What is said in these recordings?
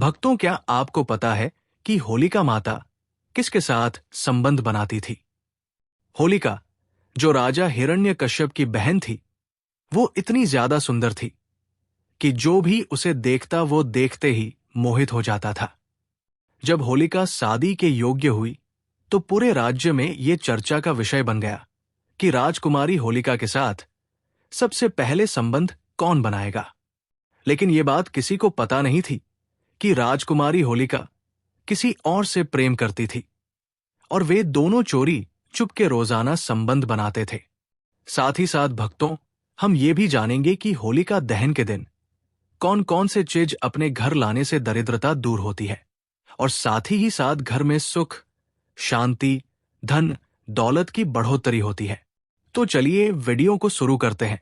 भक्तों, क्या आपको पता है कि होलिका माता किसके साथ संबंध बनाती थी? होलिका, जो राजा हिरण्यकश्यप की बहन थी, वो इतनी ज्यादा सुंदर थी कि जो भी उसे देखता वो देखते ही मोहित हो जाता था। जब होलिका शादी के योग्य हुई तो पूरे राज्य में ये चर्चा का विषय बन गया कि राजकुमारी होलिका के साथ सबसे पहले संबंध कौन बनाएगा। लेकिन ये बात किसी को पता नहीं थी कि राजकुमारी होलिका किसी और से प्रेम करती थी और वे दोनों चोरी चुपके रोजाना संबंध बनाते थे। साथ ही साथ भक्तों, हम ये भी जानेंगे कि होलिका दहन के दिन कौन कौन से चीज अपने घर लाने से दरिद्रता दूर होती है और साथ ही साथ घर में सुख, शांति, धन, दौलत की बढ़ोतरी होती है। तो चलिए वीडियो को शुरू करते हैं।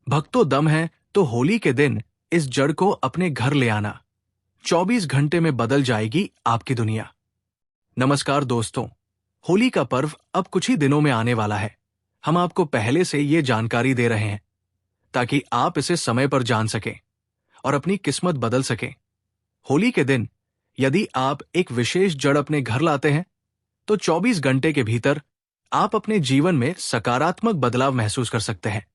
भक्तों, दम है तो होली के दिन इस जड़ को अपने घर ले आना। 24 घंटे में बदल जाएगी आपकी दुनिया। नमस्कार दोस्तों, होली का पर्व अब कुछ ही दिनों में आने वाला है। हम आपको पहले से ये जानकारी दे रहे हैं ताकि आप इसे समय पर जान सकें और अपनी किस्मत बदल सकें। होली के दिन यदि आप एक विशेष जड़ अपने घर लाते हैं तो 24 घंटे के भीतर आप अपने जीवन में सकारात्मक बदलाव महसूस कर सकते हैं।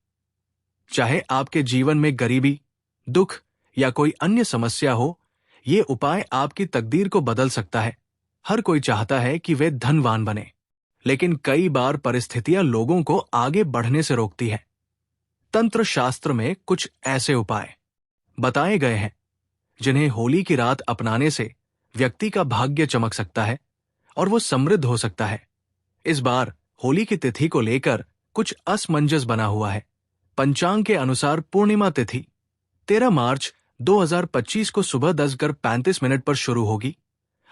चाहे आपके जीवन में गरीबी, दुख या कोई अन्य समस्या हो, ये उपाय आपकी तकदीर को बदल सकता है। हर कोई चाहता है कि वे धनवान बने, लेकिन कई बार परिस्थितियां लोगों को आगे बढ़ने से रोकती है। तंत्र शास्त्र में कुछ ऐसे उपाय बताए गए हैं जिन्हें होली की रात अपनाने से व्यक्ति का भाग्य चमक सकता है और वो समृद्ध हो सकता है। इस बार होली की तिथि को लेकर कुछ असमंजस बना हुआ है। पंचांग के अनुसार पूर्णिमा तिथि 13 मार्च 2025 को सुबह 10:35 पर शुरू होगी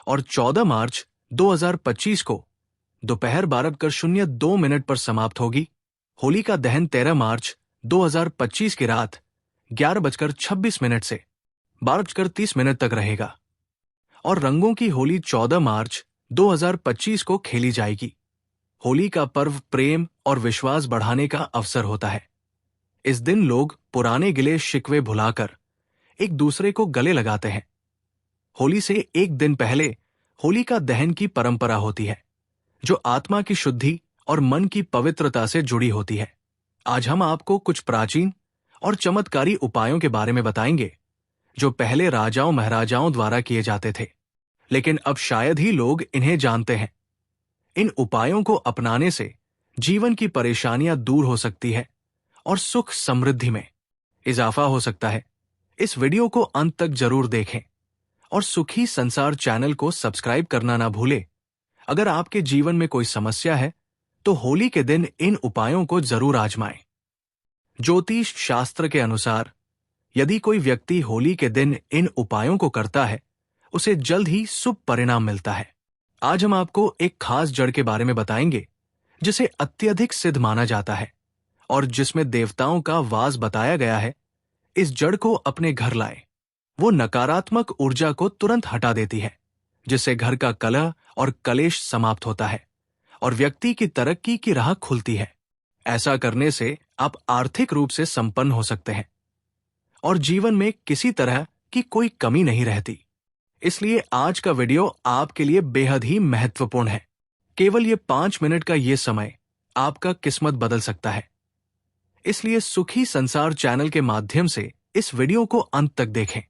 और 14 मार्च 2025 को दोपहर 12:02 पर समाप्त होगी। होली का दहन 13 मार्च 2025 की रात 11:26 से 12:30 तक रहेगा और रंगों की होली 14 मार्च 2025 को खेली जाएगी। होली का पर्व प्रेम और विश्वास बढ़ाने का अवसर होता है। इस दिन लोग पुराने गिले शिकवे भुलाकर एक दूसरे को गले लगाते हैं। होली से एक दिन पहले होलिका दहन की परंपरा होती है, जो आत्मा की शुद्धि और मन की पवित्रता से जुड़ी होती है। आज हम आपको कुछ प्राचीन और चमत्कारी उपायों के बारे में बताएंगे जो पहले राजाओं महाराजाओं द्वारा किए जाते थे, लेकिन अब शायद ही लोग इन्हें जानते हैं। इन उपायों को अपनाने से जीवन की परेशानियां दूर हो सकती है और सुख समृद्धि में इजाफा हो सकता है। इस वीडियो को अंत तक जरूर देखें और सुखी संसार चैनल को सब्सक्राइब करना ना भूलें। अगर आपके जीवन में कोई समस्या है तो होली के दिन इन उपायों को जरूर आजमाएं। ज्योतिष शास्त्र के अनुसार यदि कोई व्यक्ति होली के दिन इन उपायों को करता है, उसे जल्द ही शुभ परिणाम मिलता है। आज हम आपको एक खास जड़ के बारे में बताएंगे जिसे अत्यधिक सिद्ध माना जाता है और जिसमें देवताओं का वास बताया गया है। इस जड़ को अपने घर लाएं। वो नकारात्मक ऊर्जा को तुरंत हटा देती है, जिससे घर का कलह और कलेश समाप्त होता है और व्यक्ति की तरक्की की राह खुलती है। ऐसा करने से आप आर्थिक रूप से संपन्न हो सकते हैं और जीवन में किसी तरह की कोई कमी नहीं रहती। इसलिए आज का वीडियो आपके लिए बेहद ही महत्वपूर्ण है। केवल ये 5 मिनट का ये समय आपका किस्मत बदल सकता है। इसलिए सुखी संसार चैनल के माध्यम से इस वीडियो को अंत तक देखें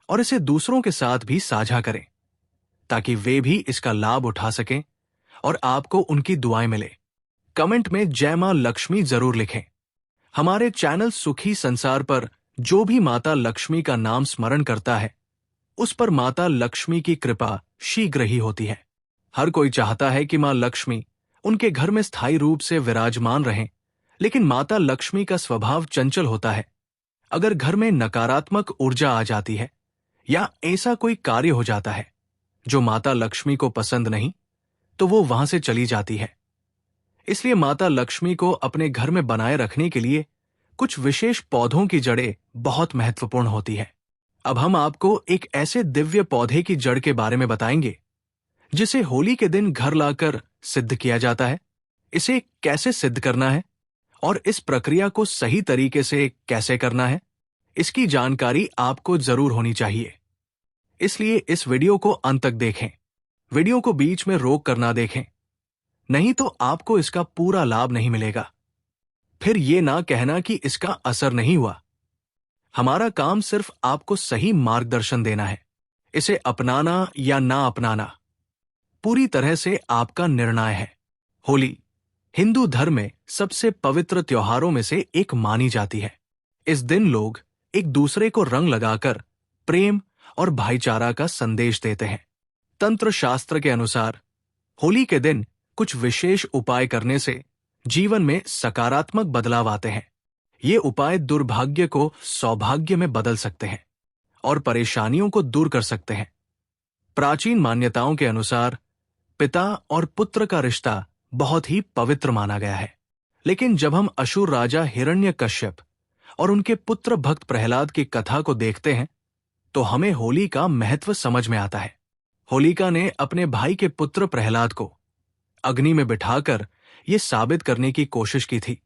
और इसे दूसरों के साथ भी साझा करें ताकि वे भी इसका लाभ उठा सकें और आपको उनकी दुआएं मिले। कमेंट में जय मां लक्ष्मी जरूर लिखें। हमारे चैनल सुखी संसार पर जो भी माता लक्ष्मी का नाम स्मरण करता है, उस पर माता लक्ष्मी की कृपा शीघ्र ही होती है। हर कोई चाहता है कि मां लक्ष्मी उनके घर में स्थायी रूप से विराजमान रहें, लेकिन माता लक्ष्मी का स्वभाव चंचल होता है। अगर घर में नकारात्मक ऊर्जा आ जाती है या ऐसा कोई कार्य हो जाता है जो माता लक्ष्मी को पसंद नहीं, तो वो वहां से चली जाती है। इसलिए माता लक्ष्मी को अपने घर में बनाए रखने के लिए कुछ विशेष पौधों की जड़ें बहुत महत्वपूर्ण होती है। अब हम आपको एक ऐसे दिव्य पौधे की जड़ के बारे में बताएंगे जिसे होली के दिन घर लाकर सिद्ध किया जाता है। इसे कैसे सिद्ध करना है और इस प्रक्रिया को सही तरीके से कैसे करना है, इसकी जानकारी आपको जरूर होनी चाहिए। इसलिए इस वीडियो को अंत तक देखें। वीडियो को बीच में रोक कर ना देखें, नहीं तो आपको इसका पूरा लाभ नहीं मिलेगा। फिर ये ना कहना कि इसका असर नहीं हुआ। हमारा काम सिर्फ आपको सही मार्गदर्शन देना है। इसे अपनाना या ना अपनाना पूरी तरह से आपका निर्णय है। होली हिंदू धर्म में सबसे पवित्र त्योहारों में से एक मानी जाती है। इस दिन लोग एक दूसरे को रंग लगाकर प्रेम और भाईचारा का संदेश देते हैं। तंत्र शास्त्र के अनुसार होली के दिन कुछ विशेष उपाय करने से जीवन में सकारात्मक बदलाव आते हैं। ये उपाय दुर्भाग्य को सौभाग्य में बदल सकते हैं और परेशानियों को दूर कर सकते हैं। प्राचीन मान्यताओं के अनुसार पिता और पुत्र का रिश्ता बहुत ही पवित्र माना गया है। लेकिन जब हम असुर राजा हिरण्यकश्यप और उनके पुत्र भक्त प्रहलाद की कथा को देखते हैं तो हमें होली का महत्व समझ में आता है। होलिका ने अपने भाई के पुत्र प्रहलाद को अग्नि में बिठाकर यह साबित करने की कोशिश की थी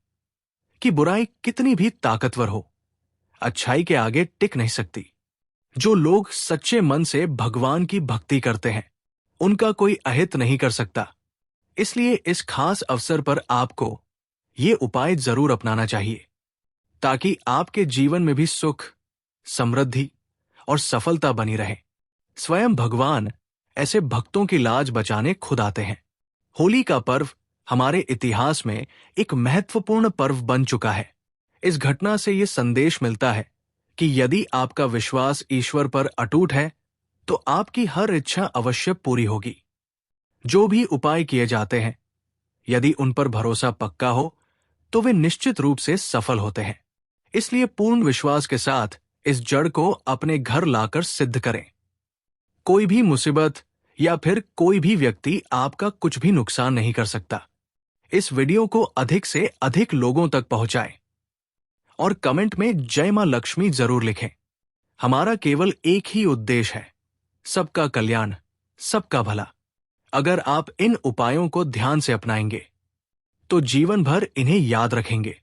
कि बुराई कितनी भी ताकतवर हो, अच्छाई के आगे टिक नहीं सकती। जो लोग सच्चे मन से भगवान की भक्ति करते हैं उनका कोई अहित नहीं कर सकता। इसलिए इस खास अवसर पर आपको ये उपाय जरूर अपनाना चाहिए ताकि आपके जीवन में भी सुख, समृद्धि और सफलता बनी रहे। स्वयं भगवान ऐसे भक्तों की लाज बचाने खुद आते हैं। होली का पर्व हमारे इतिहास में एक महत्वपूर्ण पर्व बन चुका है। इस घटना से ये संदेश मिलता है कि यदि आपका विश्वास ईश्वर पर अटूट है तो आपकी हर इच्छा अवश्य पूरी होगी। जो भी उपाय किए जाते हैं, यदि उन पर भरोसा पक्का हो तो वे निश्चित रूप से सफल होते हैं। इसलिए पूर्ण विश्वास के साथ इस जड़ को अपने घर लाकर सिद्ध करें। कोई भी मुसीबत या फिर कोई भी व्यक्ति आपका कुछ भी नुकसान नहीं कर सकता। इस वीडियो को अधिक से अधिक लोगों तक पहुंचाएं और कमेंट में जय मां लक्ष्मी जरूर लिखें। हमारा केवल एक ही उद्देश्य है, सबका कल्याण, सबका भला। अगर आप इन उपायों को ध्यान से अपनाएंगे तो जीवन भर इन्हें याद रखेंगे।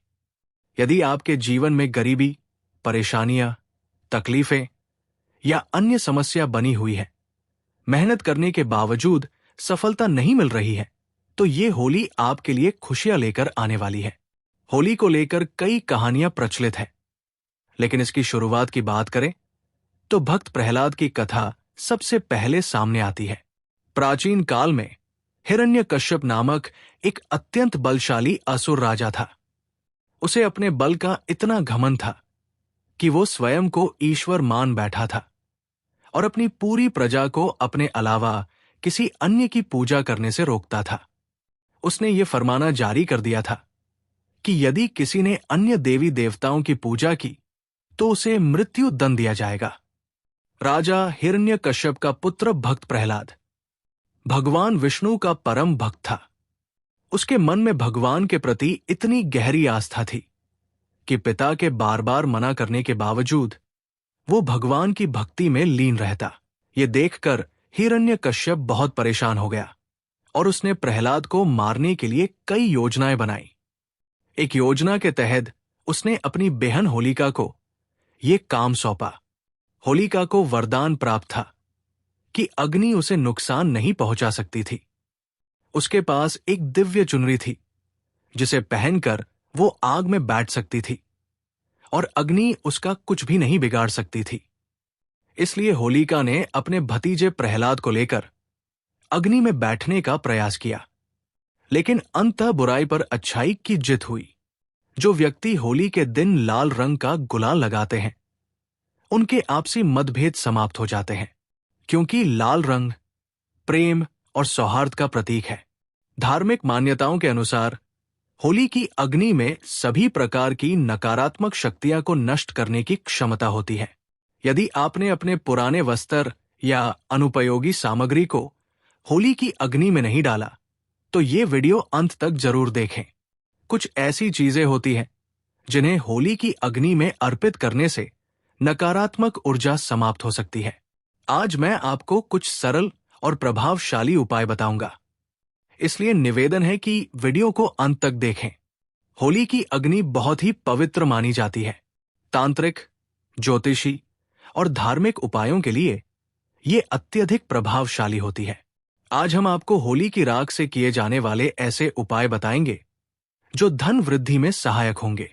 यदि आपके जीवन में गरीबी, परेशानियां, तकलीफें या अन्य समस्या बनी हुई है, मेहनत करने के बावजूद सफलता नहीं मिल रही है, तो ये होली आपके लिए खुशियां लेकर आने वाली है। होली को लेकर कई कहानियां प्रचलित हैं, लेकिन इसकी शुरुआत की बात करें तो भक्त प्रहलाद की कथा सबसे पहले सामने आती है। प्राचीन काल में हिरण्यकश्यप नामक एक अत्यंत बलशाली असुर राजा था। उसे अपने बल का इतना घमंड था कि वो स्वयं को ईश्वर मान बैठा था और अपनी पूरी प्रजा को अपने अलावा किसी अन्य की पूजा करने से रोकता था। उसने ये फरमाना जारी कर दिया था कि यदि किसी ने अन्य देवी देवताओं की पूजा की तो उसे मृत्यु दंड दिया जाएगा। राजा हिरण्यकश्यप का पुत्र भक्त प्रहलाद भगवान विष्णु का परम भक्त था। उसके मन में भगवान के प्रति इतनी गहरी आस्था थी कि पिता के बार बार मना करने के बावजूद वो भगवान की भक्ति में लीन रहता। ये देखकर हिरण्यकश्यप बहुत परेशान हो गया और उसने प्रहलाद को मारने के लिए कई योजनाएं बनाई। एक योजना के तहत उसने अपनी बहन होलिका को ये काम सौंपा। होलिका को वरदान प्राप्त था कि अग्नि उसे नुकसान नहीं पहुंचा सकती थी। उसके पास एक दिव्य चुनरी थी जिसे पहनकर वो आग में बैठ सकती थी और अग्नि उसका कुछ भी नहीं बिगाड़ सकती थी। इसलिए होलिका ने अपने भतीजे प्रहलाद को लेकर अग्नि में बैठने का प्रयास किया, लेकिन अंततः बुराई पर अच्छाई की जीत हुई। जो व्यक्ति होली के दिन लाल रंग का गुलाल लगाते हैं उनके आपसी मतभेद समाप्त हो जाते हैं, क्योंकि लाल रंग प्रेम और सौहार्द का प्रतीक है। धार्मिक मान्यताओं के अनुसार होली की अग्नि में सभी प्रकार की नकारात्मक शक्तियां को नष्ट करने की क्षमता होती है। यदि आपने अपने पुराने वस्त्र या अनुपयोगी सामग्री को होली की अग्नि में नहीं डाला तो ये वीडियो अंत तक जरूर देखें। कुछ ऐसी चीजें होती हैं जिन्हें होली की अग्नि में अर्पित करने से नकारात्मक ऊर्जा समाप्त हो सकती है। आज मैं आपको कुछ सरल और प्रभावशाली उपाय बताऊंगा, इसलिए निवेदन है कि वीडियो को अंत तक देखें। होली की अग्नि बहुत ही पवित्र मानी जाती है। तांत्रिक, ज्योतिषी और धार्मिक उपायों के लिए ये अत्यधिक प्रभावशाली होती है। आज हम आपको होली की राख से किए जाने वाले ऐसे उपाय बताएंगे जो धन वृद्धि में सहायक होंगे।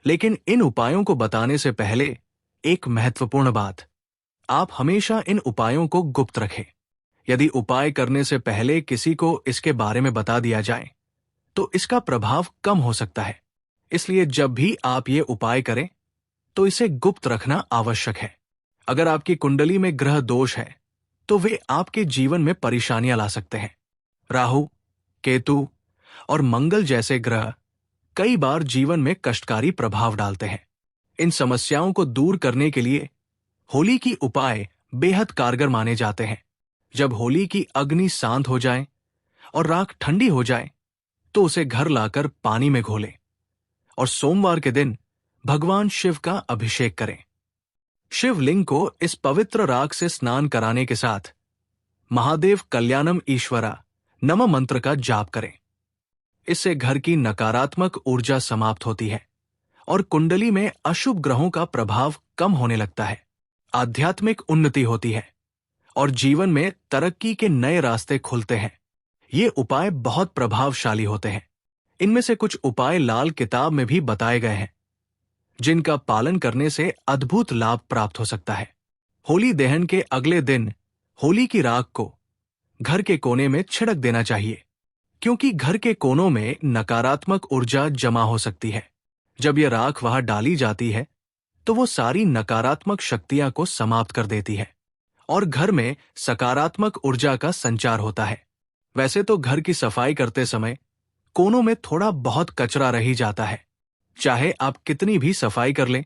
लेकिन इन उपायों को बताने से पहले एक महत्वपूर्ण बात, आप हमेशा इन उपायों को गुप्त रखें। यदि उपाय करने से पहले किसी को इसके बारे में बता दिया जाए तो इसका प्रभाव कम हो सकता है। इसलिए जब भी आप ये उपाय करें तो इसे गुप्त रखना आवश्यक है। अगर आपकी कुंडली में ग्रह दोष है तो वे आपके जीवन में परेशानियां ला सकते हैं। राहु, केतु और मंगल जैसे ग्रह कई बार जीवन में कष्टकारी प्रभाव डालते हैं। इन समस्याओं को दूर करने के लिए होली की उपाय बेहद कारगर माने जाते हैं। जब होली की अग्नि शांत हो जाए और राख ठंडी हो जाए तो उसे घर लाकर पानी में घोलें और सोमवार के दिन भगवान शिव का अभिषेक करें। शिवलिंग को इस पवित्र राख से स्नान कराने के साथ महादेव कल्याणम ईश्वरा नमः मंत्र का जाप करें। इससे घर की नकारात्मक ऊर्जा समाप्त होती है और कुंडली में अशुभ ग्रहों का प्रभाव कम होने लगता है। आध्यात्मिक उन्नति होती है और जीवन में तरक्की के नए रास्ते खुलते हैं। ये उपाय बहुत प्रभावशाली होते हैं। इनमें से कुछ उपाय लाल किताब में भी बताए गए हैं जिनका पालन करने से अद्भुत लाभ प्राप्त हो सकता है। होली दहन के अगले दिन होली की राख को घर के कोने में छिड़क देना चाहिए, क्योंकि घर के कोनों में नकारात्मक ऊर्जा जमा हो सकती है। जब यह राख वहां डाली जाती है तो वो सारी नकारात्मक शक्तियां को समाप्त कर देती है और घर में सकारात्मक ऊर्जा का संचार होता है। वैसे तो घर की सफाई करते समय कोनों में थोड़ा बहुत कचरा रह ही जाता है, चाहे आप कितनी भी सफाई कर लें।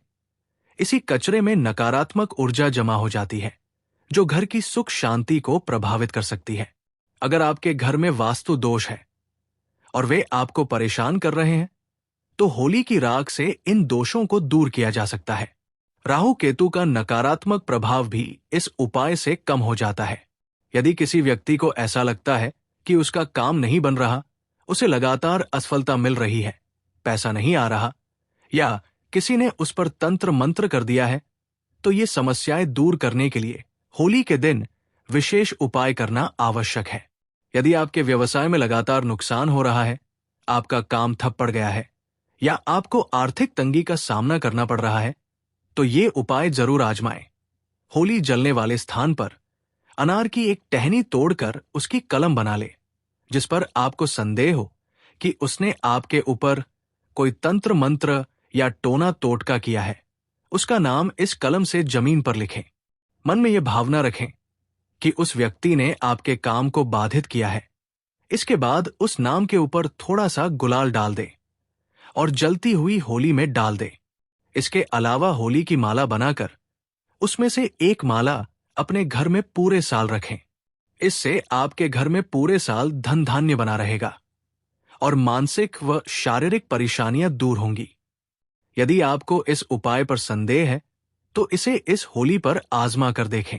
इसी कचरे में नकारात्मक ऊर्जा जमा हो जाती है जो घर की सुख शांति को प्रभावित कर सकती है। अगर आपके घर में वास्तु दोष है और वे आपको परेशान कर रहे हैं तो होली की राख से इन दोषों को दूर किया जा सकता है। राहु केतु का नकारात्मक प्रभाव भी इस उपाय से कम हो जाता है। यदि किसी व्यक्ति को ऐसा लगता है कि उसका काम नहीं बन रहा, उसे लगातार असफलता मिल रही है, पैसा नहीं आ रहा या किसी ने उस पर तंत्र मंत्र कर दिया है, तो ये समस्याएं दूर करने के लिए होली के दिन विशेष उपाय करना आवश्यक है। यदि आपके व्यवसाय में लगातार नुकसान हो रहा है, आपका काम ठप पड़ गया है या आपको आर्थिक तंगी का सामना करना पड़ रहा है, तो ये उपाय जरूर आजमाएं। होली जलने वाले स्थान पर अनार की एक टहनी तोड़कर उसकी कलम बना ले। जिस पर आपको संदेह हो कि उसने आपके ऊपर कोई तंत्र मंत्र या टोना टोटका किया है, उसका नाम इस कलम से जमीन पर लिखें। मन में यह भावना रखें कि उस व्यक्ति ने आपके काम को बाधित किया है। इसके बाद उस नाम के ऊपर थोड़ा सा गुलाल डाल दे और जलती हुई होली में डाल दे। इसके अलावा होली की माला बनाकर उसमें से एक माला अपने घर में पूरे साल रखें। इससे आपके घर में पूरे साल धन धान्य बना रहेगा और मानसिक व शारीरिक परेशानियां दूर होंगी। यदि आपको इस उपाय पर संदेह है तो इसे इस होली पर आजमा कर देखें।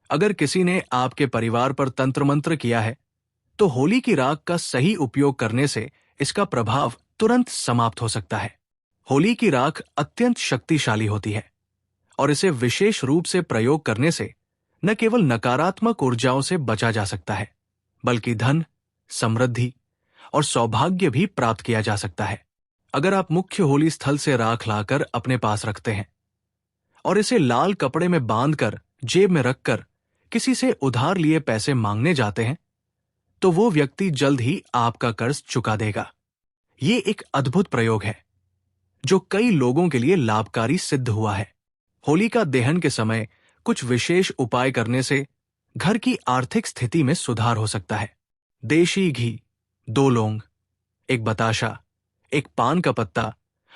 अगर किसी ने आपके परिवार पर तंत्र मंत्र किया है तो होली की राख का सही उपयोग करने से इसका प्रभाव तुरंत समाप्त हो सकता है। होली की राख अत्यंत शक्तिशाली होती है और इसे विशेष रूप से प्रयोग करने से न केवल नकारात्मक ऊर्जाओं से बचा जा सकता है, बल्कि धन, समृद्धि और सौभाग्य भी प्राप्त किया जा सकता है। अगर आप मुख्य होली स्थल से राख लाकर अपने पास रखते हैं और इसे लाल कपड़े में बांधकर जेब में रखकर किसी से उधार लिए पैसे मांगने जाते हैं, तो वो व्यक्ति जल्द ही आपका कर्ज चुका देगा। ये एक अद्भुत प्रयोग है जो कई लोगों के लिए लाभकारी सिद्ध हुआ है। होलिका दहन के समय कुछ विशेष उपाय करने से घर की आर्थिक स्थिति में सुधार हो सकता है। देशी घी, 2 लौंग, एक बताशा, एक पान का पत्ता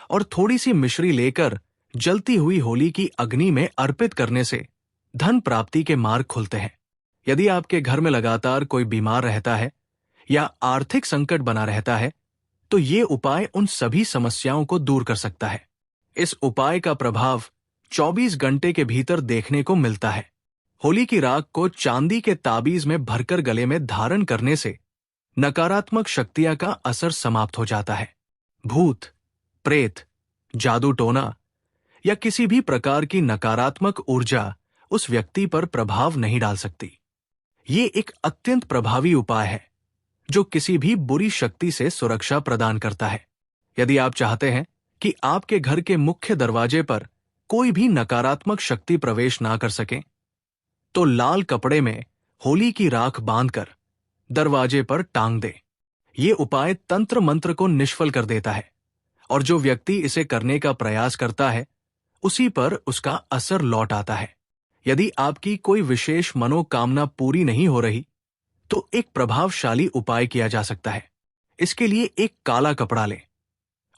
और थोड़ी सी मिश्री लेकर जलती हुई होली की अग्नि में अर्पित करने से धन प्राप्ति के मार्ग खुलते हैं। यदि आपके घर में लगातार कोई बीमार रहता है या आर्थिक संकट बना रहता है, तो ये उपाय उन सभी समस्याओं को दूर कर सकता है। इस उपाय का प्रभाव 24 घंटे के भीतर देखने को मिलता है। होली की राख को चांदी के ताबीज में भरकर गले में धारण करने से नकारात्मक शक्तियां का असर समाप्त हो जाता है। भूत, प्रेत, जादू टोना या किसी भी प्रकार की नकारात्मक ऊर्जा उस व्यक्ति पर प्रभाव नहीं डाल सकती। ये एक अत्यंत प्रभावी उपाय है जो किसी भी बुरी शक्ति से सुरक्षा प्रदान करता है। यदि आप चाहते हैं कि आपके घर के मुख्य दरवाजे पर कोई भी नकारात्मक शक्ति प्रवेश ना कर सके, तो लाल कपड़े में होली की राख बांधकर दरवाजे पर टांग दे। ये उपाय तंत्र मंत्र को निष्फल कर देता है और जो व्यक्ति इसे करने का प्रयास करता है उसी पर उसका असर लौट आता है। यदि आपकी कोई विशेष मनोकामना पूरी नहीं हो रही तो एक प्रभावशाली उपाय किया जा सकता है। इसके लिए एक काला कपड़ा लें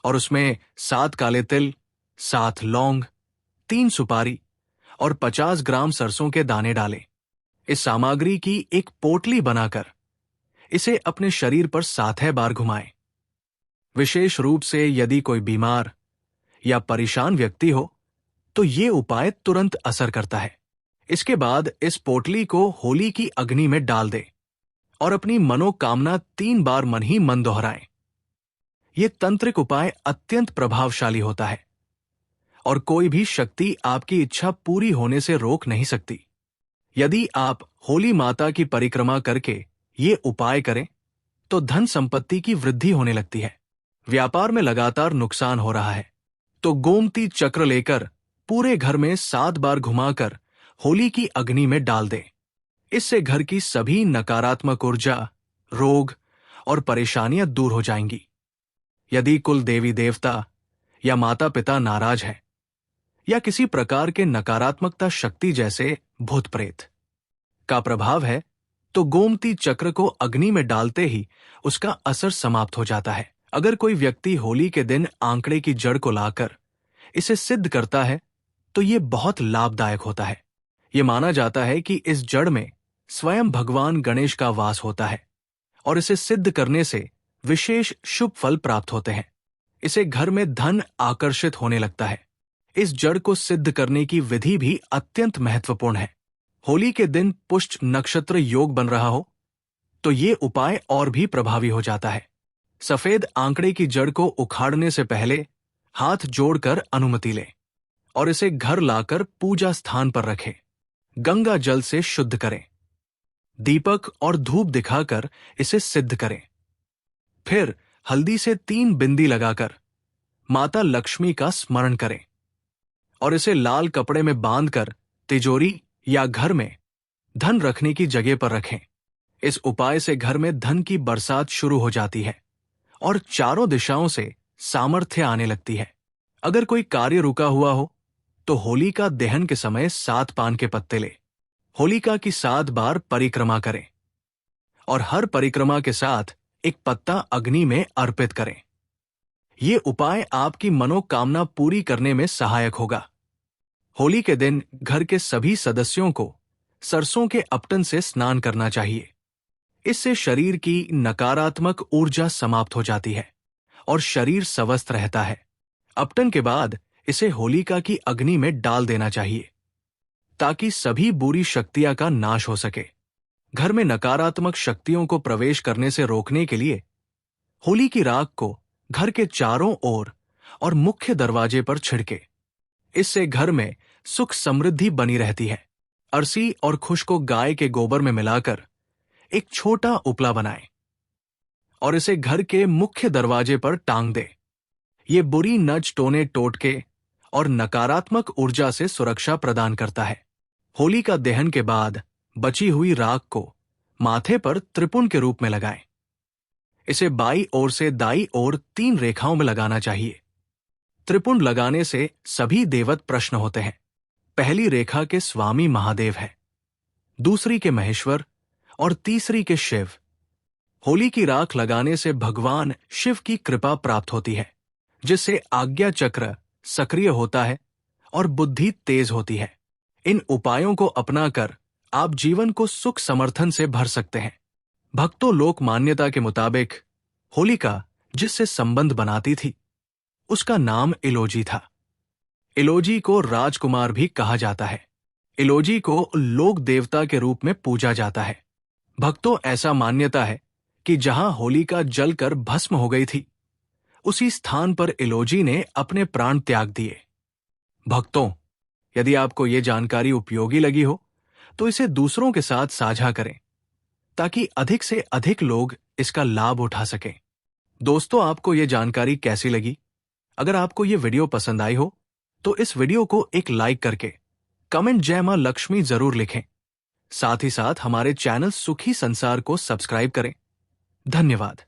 और उसमें 7 काले तिल, 7 लौंग, 3 सुपारी और 50 ग्राम सरसों के दाने डालें। इस सामग्री की एक पोटली बनाकर इसे अपने शरीर पर 7 बार घुमाएं। विशेष रूप से यदि कोई बीमार या परेशान व्यक्ति हो तो ये उपाय तुरंत असर करता है। इसके बाद इस पोटली को होली की अग्नि में डाल दें और अपनी मनोकामना 3 बार मन ही मन दोहराएं। यह तंत्रिक उपाय अत्यंत प्रभावशाली होता है और कोई भी शक्ति आपकी इच्छा पूरी होने से रोक नहीं सकती। यदि आप होली माता की परिक्रमा करके ये उपाय करें तो धन संपत्ति की वृद्धि होने लगती है। व्यापार में लगातार नुकसान हो रहा है तो गोमती चक्र लेकर पूरे घर में 7 बार घुमाकर होली की अग्नि में डाल दें। इससे घर की सभी नकारात्मक ऊर्जा, रोग और परेशानियां दूर हो जाएंगी। यदि कुल देवी देवता या माता पिता नाराज हैं या किसी प्रकार के नकारात्मकता शक्ति जैसे भूत प्रेत का प्रभाव है तो गोमती चक्र को अग्नि में डालते ही उसका असर समाप्त हो जाता है। अगर कोई व्यक्ति होली के दिन आंकड़े की जड़ को लाकर इसे सिद्ध करता है तो ये बहुत लाभदायक होता है। ये माना जाता है कि इस जड़ में स्वयं भगवान गणेश का वास होता है और इसे सिद्ध करने से विशेष शुभ फल प्राप्त होते हैं। इसे घर में धन आकर्षित होने लगता है। इस जड़ को सिद्ध करने की विधि भी अत्यंत महत्वपूर्ण है। होली के दिन पुष्य नक्षत्र योग बन रहा हो तो ये उपाय और भी प्रभावी हो जाता है। सफेद आंकड़े की जड़ को उखाड़ने से पहले हाथ जोड़कर अनुमति लें और इसे घर लाकर पूजा स्थान पर रखें। गंगा जल से शुद्ध करें। दीपक और धूप दिखाकर इसे सिद्ध करें। फिर हल्दी से 3 बिंदी लगाकर माता लक्ष्मी का स्मरण करें और इसे लाल कपड़े में बांधकर तिजोरी या घर में धन रखने की जगह पर रखें। इस उपाय से घर में धन की बरसात शुरू हो जाती है और चारों दिशाओं से सामर्थ्य आने लगती है। अगर कोई कार्य रुका हुआ हो तो होलिका दहन के समय 7 पान के पत्ते ले होलिका की 7 बार परिक्रमा करें और हर परिक्रमा के साथ एक पत्ता अग्नि में अर्पित करें। ये उपाय आपकी मनोकामना पूरी करने में सहायक होगा। होली के दिन घर के सभी सदस्यों को सरसों के अपटन से स्नान करना चाहिए। इससे शरीर की नकारात्मक ऊर्जा समाप्त हो जाती है और शरीर स्वस्थ रहता है। अपटन के बाद इसे होलिका की अग्नि में डाल देना चाहिए ताकि सभी बुरी शक्तियां का नाश हो सके। घर में नकारात्मक शक्तियों को प्रवेश करने से रोकने के लिए होली की राख को घर के चारों ओर और मुख्य दरवाजे पर छिड़के। इससे घर में सुख समृद्धि बनी रहती है। अरसी और खुश को गाय के गोबर में मिलाकर एक छोटा उपला बनाएं और इसे घर के मुख्य दरवाजे पर टांग दे। ये बुरी नज, टोने, टोटके और नकारात्मक ऊर्जा से सुरक्षा प्रदान करता है। होली का दहन के बाद बची हुई राख को माथे पर त्रिपुंड के रूप में लगाएं। इसे बाईं ओर से दाईं ओर 3 रेखाओं में लगाना चाहिए। त्रिपुंड लगाने से सभी देवत प्रसन्न होते हैं। पहली रेखा के स्वामी महादेव है, दूसरी के महेश्वर और तीसरी के शिव। होली की राख लगाने से भगवान शिव की कृपा प्राप्त होती है, जिससे आज्ञा चक्र सक्रिय होता है और बुद्धि तेज होती है। इन उपायों को अपनाकर आप जीवन को सुख समर्थन से भर सकते हैं। भक्तों लोक मान्यता के मुताबिक होलिका जिससे संबंध बनाती थी उसका नाम इलोजी था। इलोजी को राजकुमार भी कहा जाता है। इलोजी को लोक देवता के रूप में पूजा जाता है। भक्तों, ऐसा मान्यता है कि जहां होलिका जलकर भस्म हो गई थी उसी स्थान पर इलोजी ने अपने प्राण त्याग दिए। भक्तों, यदि आपको ये जानकारी उपयोगी लगी हो तो इसे दूसरों के साथ साझा करें ताकि अधिक से अधिक लोग इसका लाभ उठा सकें। दोस्तों, आपको ये जानकारी कैसी लगी? अगर आपको ये वीडियो पसंद आई हो तो इस वीडियो को एक लाइक करके कमेंट जय मां लक्ष्मी जरूर लिखें। साथ ही साथ हमारे चैनल सुखी संसार को सब्सक्राइब करें। धन्यवाद।